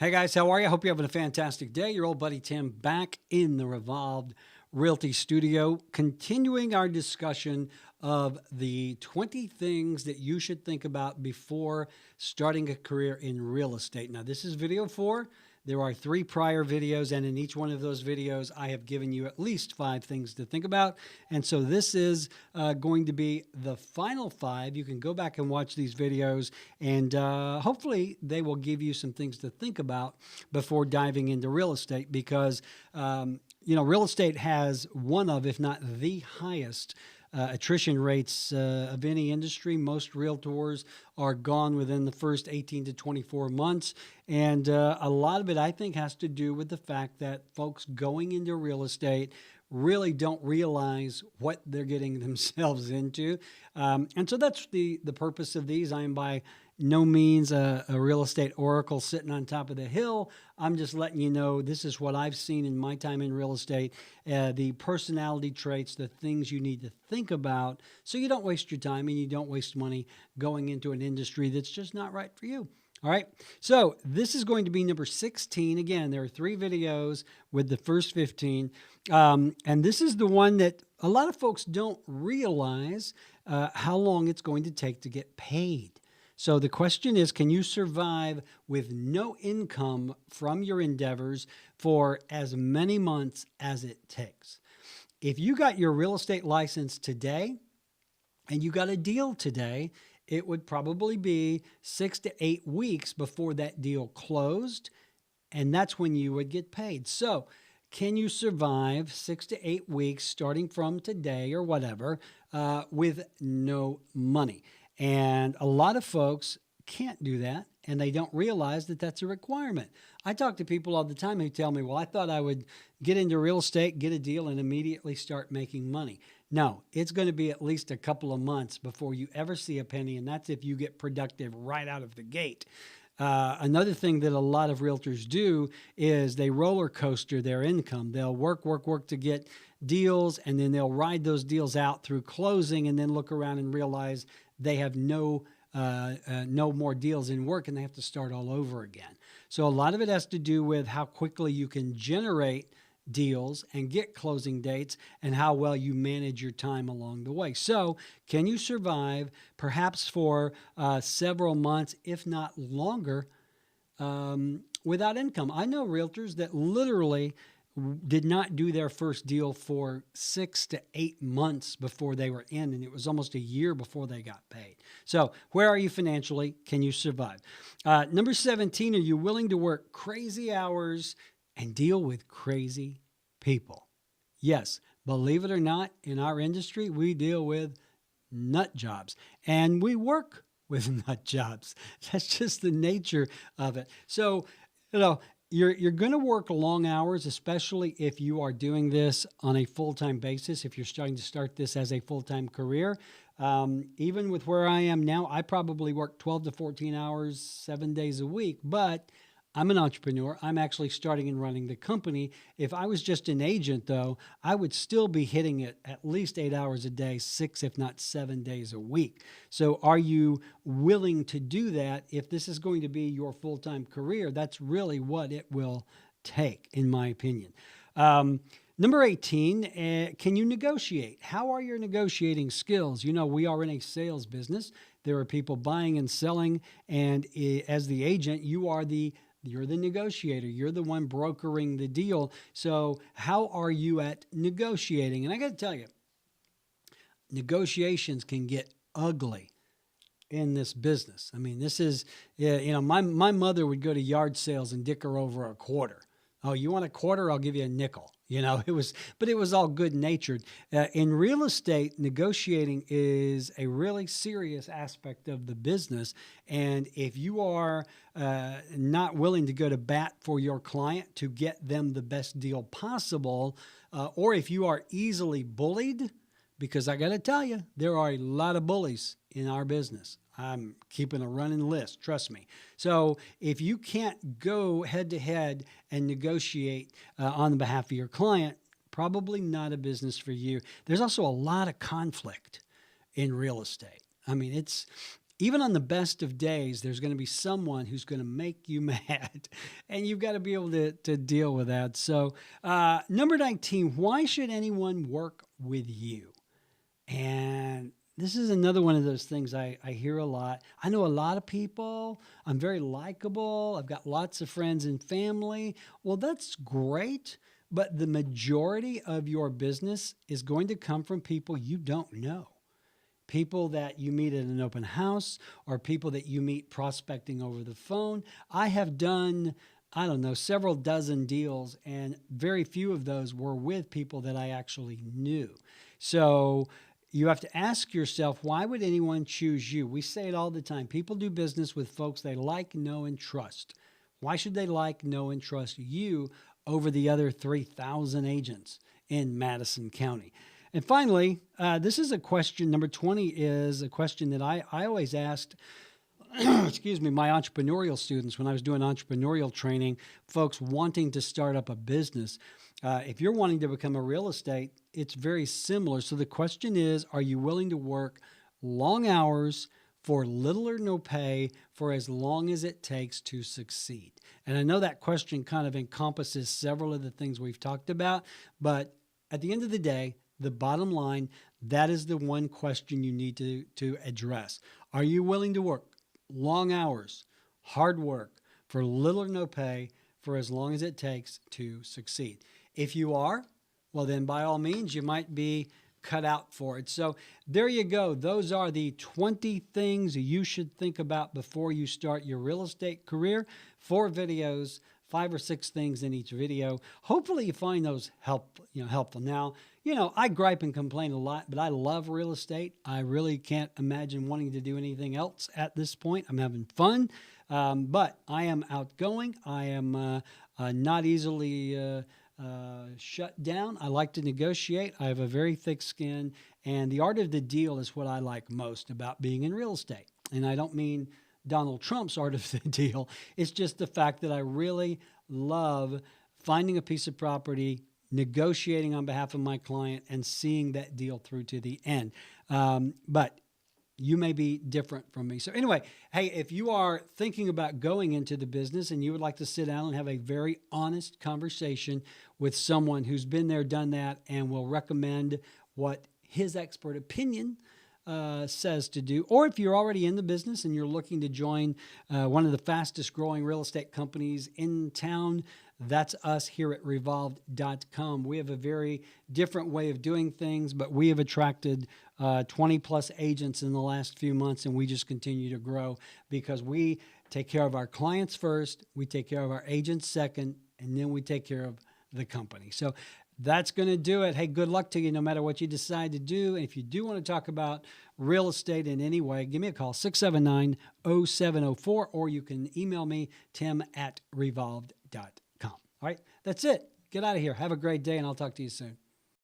Hey guys, how are you? I hope you're having a fantastic day. Your old buddy Tim back in the Revolved Realty Studio, continuing our discussion of the 20 things that you should think about before starting a career in real estate. Now, this is video 4. There are 3 prior videos, and in each one of those videos, I have given you at least 5 things to think about. And so this is going to be the final 5. You can go back and watch these videos, and hopefully they will give you some things to think about before diving into real estate because, real estate has one of, if not the highest attrition rates of any industry. Most realtors are gone within the first 18 to 24 months. And a lot of it, I think, has to do with the fact that folks going into real estate really don't realize what they're getting themselves into. And so that's the purpose of these. I am by no means a real estate oracle sitting on top of the hill. I'm just letting you know this is what I've seen in my time in real estate, the personality traits, the things you need to think about so you don't waste your time and you don't waste money going into an industry that's just not right for you. All right, so this is going to be number 16. Again, there are 3 videos with the first 15. And this is the one that a lot of folks don't realize how long it's going to take to get paid. So the question is, can you survive with no income from your endeavors for as many months as it takes? If you got your real estate license today and you got a deal today, it would probably be 6 to 8 weeks before that deal closed, and that's when you would get paid. So can you survive 6 to 8 weeks starting from today or whatever with no money? And a lot of folks can't do that, and they don't realize that that's a requirement. I talk to people all the time who tell me, well, I thought I would get into real estate, get a deal, and immediately start making money. No, it's going to be at least a couple of months before you ever see a penny, and that's if you get productive right out of the gate. Another thing that a lot of realtors do is they roller coaster their income. They'll work to get deals, and then they'll ride those deals out through closing and then look around and realize they have no more deals in work and they have to start all over again. So a lot of it has to do with how quickly you can generate deals and get closing dates and how well you manage your time along the way. So can you survive perhaps for several months, if not longer, without income? I know realtors that literally did not do their first deal for 6 to 8 months before they were in, and it was almost a year before they got paid. So where are you financially? Can you survive? Number 17, are you willing to work crazy hours and deal with crazy people? Yes, believe it or not, in our industry, we deal with nut jobs, and we work with nut jobs. That's just the nature of it. So, you're going to work long hours, especially if you are doing this on a full-time basis, if you're starting to start this as a full-time career. Even with where I am now, I probably work 12 to 14 hours, 7 days a week, but I'm an entrepreneur. I'm actually starting and running the company. If I was just an agent, though, I would still be hitting it at least 8 hours a day, 6, if not 7 days a week. So are you willing to do that? If this is going to be your full-time career, that's really what it will take, in my opinion. Number 18, can you negotiate? How are your negotiating skills? We are in a sales business. There are people buying and selling, and as the agent, you're the negotiator. You're the one brokering the deal. So how are you at negotiating? And I got to tell you, negotiations can get ugly in this business. I mean, this is, my mother would go to yard sales and dicker over a quarter. Oh, you want a quarter? I'll give you a nickel. But it was all good natured. In real estate, negotiating is a really serious aspect of the business. And if you are not willing to go to bat for your client to get them the best deal possible, or if you are easily bullied, because I got to tell you, there are a lot of bullies in our business. I'm keeping a running list, trust me. So if you can't go head to head and negotiate on behalf of your client, probably not a business for you. There's also a lot of conflict in real estate. I mean, even on the best of days, there's going to be someone who's going to make you mad, and you've got to be able to deal with that. So, number 19, why should anyone work with you? And this is another one of those things I hear a lot. I know a lot of people. I'm very likable. I've got lots of friends and family. Well, that's great, but the majority of your business is going to come from people you don't know. People that you meet at an open house or people that you meet prospecting over the phone. I have done, I don't know, several dozen deals, and very few of those were with people that I actually knew. So you have to ask yourself, why would anyone choose you? We say it all the time. People do business with folks they like, know, and trust. Why should they like, know, and trust you over the other 3,000 agents in Madison County? And finally, this is a question, number 20 is a question that I always asked, excuse me, my entrepreneurial students when I was doing entrepreneurial training, folks wanting to start up a business. If you're wanting to become a real estate, it's very similar. So the question is, are you willing to work long hours for little or no pay for as long as it takes to succeed? And I know that question kind of encompasses several of the things we've talked about, but at the end of the day, the bottom line, that is the one question you need to address. Are you willing to work long hours, hard work, for little or no pay, for as long as it takes to succeed? If you are, well, then by all means, you might be cut out for it. So there you go. Those are the 20 things you should think about before you start your real estate career. 4 videos, 5 or 6 things in each video. Hopefully you find those helpful. Now, I gripe and complain a lot, but I love real estate. I really can't imagine wanting to do anything else at this point. I'm having fun, but I am outgoing. I am not easily shut down. I like to negotiate. I have a very thick skin, and the art of the deal is what I like most about being in real estate. And I don't mean Donald Trump's art of the deal. It's just the fact that I really love finding a piece of property, negotiating on behalf of my client, and seeing that deal through to the end. But you may be different from me. So anyway, hey, if you are thinking about going into the business and you would like to sit down and have a very honest conversation with someone who's been there, done that, and will recommend what his expert opinion says to do, or if you're already in the business and you're looking to join one of the fastest growing real estate companies in town, that's us here at revolved.com. We have a very different way of doing things, but we have attracted 20 plus agents in the last few months, and we just continue to grow because we take care of our clients first, we take care of our agents second, and then we take care of the company. So that's going to do it. Hey, good luck to you no matter what you decide to do. And if you do want to talk about real estate in any way, give me a call, 679-0704, or you can email me, tim@revolved.com. All right, that's it. Get out of here. Have a great day, and I'll talk to you soon.